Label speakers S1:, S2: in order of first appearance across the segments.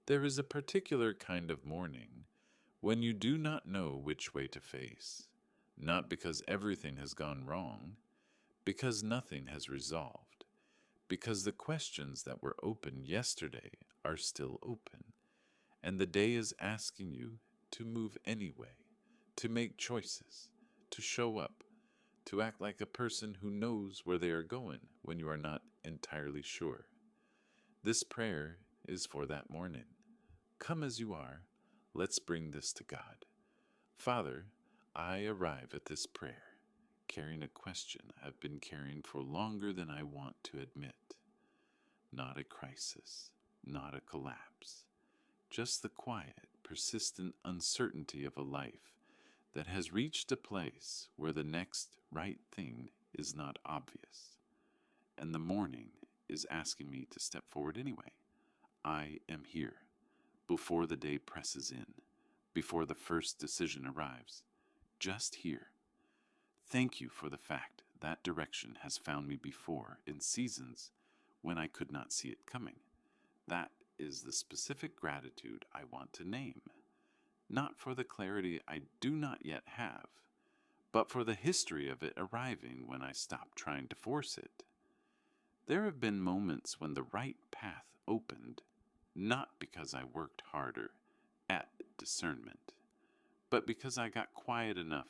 S1: There is a particular kind of morning when you do not know which way to face, not because everything has gone wrong, because nothing has resolved, because the questions that were open yesterday are still open, and the day is asking you to move anyway, to make choices, to show up, to act like a person who knows where they are going when you are not entirely sure. This prayer is for that morning. Come as you are, let's bring this to God. Father, I arrive at this prayer, carrying a question I've been carrying for longer than I want to admit. Not a crisis, not a collapse, just the quiet, persistent uncertainty of a life that has reached a place where the next right thing is not obvious. And the morning is asking me to step forward anyway. I am here, before the day presses in, before the first decision arrives. Just here. Thank you for the fact that direction has found me before in seasons when I could not see it coming. That is the specific gratitude I want to name, not for the clarity I do not yet have, but for the history of it arriving when I stopped trying to force it. There have been moments when the right path opened, not because I worked harder at discernment, but because I got quiet enough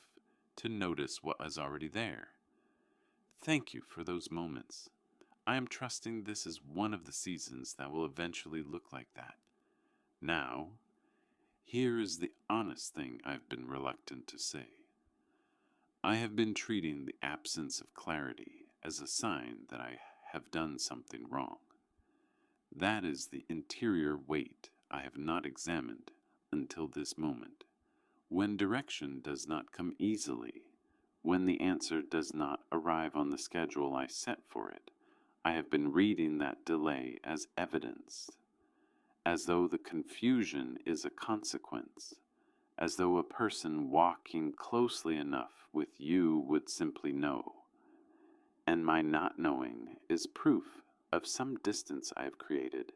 S1: to notice what was already there. Thank you for those moments. I am trusting this is one of the seasons that will eventually look like that. Now, here is the honest thing I've been reluctant to say. I have been treating the absence of clarity as a sign that I have done something wrong. That is the interior weight I have not examined until this moment. When direction does not come easily, when the answer does not arrive on the schedule I set for it, I have been reading that delay as evidence, as though the confusion is a consequence, as though a person walking closely enough with you would simply know. And my not knowing is proof of some distance I have created,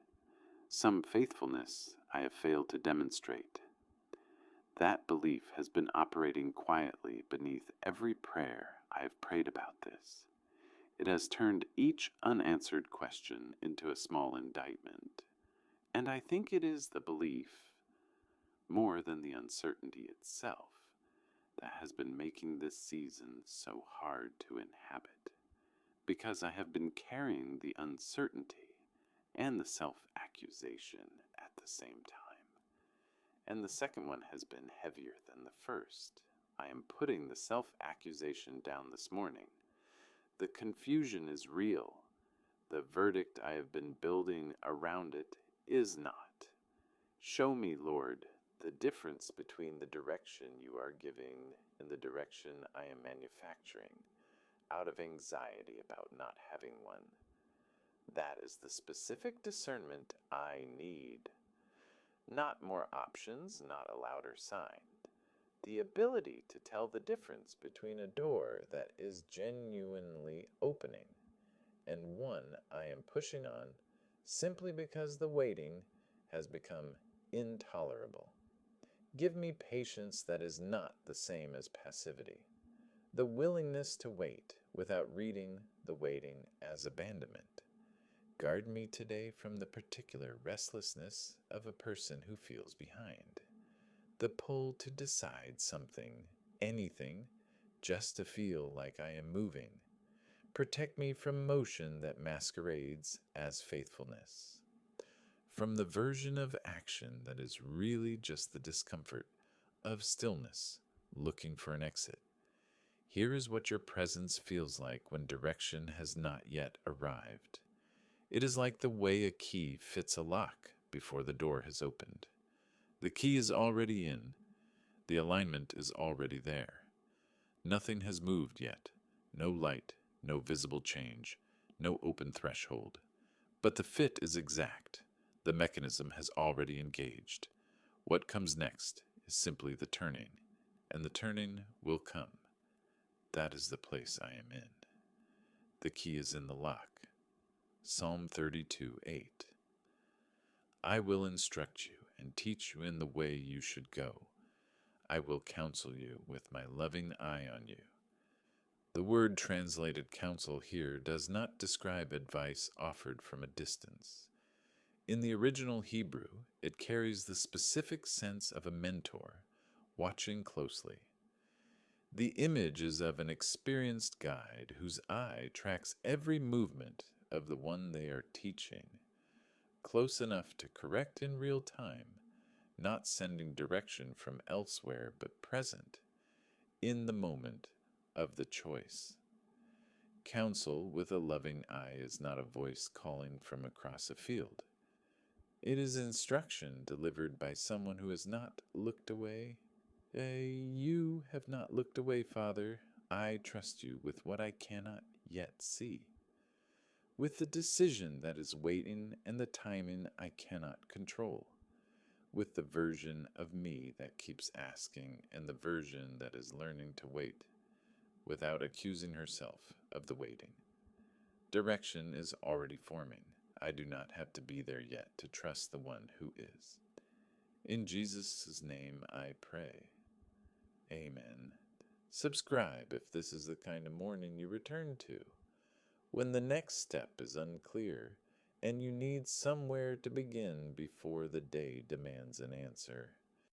S1: some faithfulness I have failed to demonstrate. That belief has been operating quietly beneath every prayer I have prayed about this. It has turned each unanswered question into a small indictment, and I think it is the belief, more than the uncertainty itself, that has been making this season so hard to inhabit, because I have been carrying the uncertainty and the self-accusation at the same time. And the second one has been heavier than the first. I am putting the self-accusation down this morning. The confusion is real. The verdict I have been building around it is not. Show me, Lord, the difference between the direction you are giving and the direction I am manufacturing, out of anxiety about not having one. That is the specific discernment I need. Not more options, not a louder sign. The ability to tell the difference between a door that is genuinely opening and one I am pushing on simply because the waiting has become intolerable. Give me patience that is not the same as passivity. The willingness to wait without reading the waiting as abandonment. Guard me today from the particular restlessness of a person who feels behind. The pull to decide something, anything, just to feel like I am moving. Protect me from motion that masquerades as faithfulness. From the version of action that is really just the discomfort of stillness, looking for an exit. Here is what your presence feels like when direction has not yet arrived. It is like the way a key fits a lock before the door has opened. The key is already in. The alignment is already there. Nothing has moved yet. No light, no visible change, no open threshold. But the fit is exact. The mechanism has already engaged. What comes next is simply the turning, and the turning will come. That is the place I am in. The key is in the lock. Psalm 32:8. I will instruct you and teach you in the way you should go. I will counsel you with my loving eye on you. The word translated counsel here does not describe advice offered from a distance. In the original Hebrew, it carries the specific sense of a mentor, watching closely. The image is of an experienced guide whose eye tracks every movement of the one they are teaching, close enough to correct in real time, not sending direction from elsewhere but present, in the moment of the choice. Counsel with a loving eye is not a voice calling from across a field. It is instruction delivered by someone who has not looked away. You have not looked away, Father. I trust you with what I cannot yet see, with the decision that is waiting and the timing I cannot control, with the version of me that keeps asking and the version that is learning to wait, without accusing herself of the waiting. Direction is already forming. I do not have to be there yet to trust the one who is. In Jesus' name I pray. Amen. Subscribe if this is the kind of morning you return to, when the next step is unclear and you need somewhere to begin before the day demands an answer.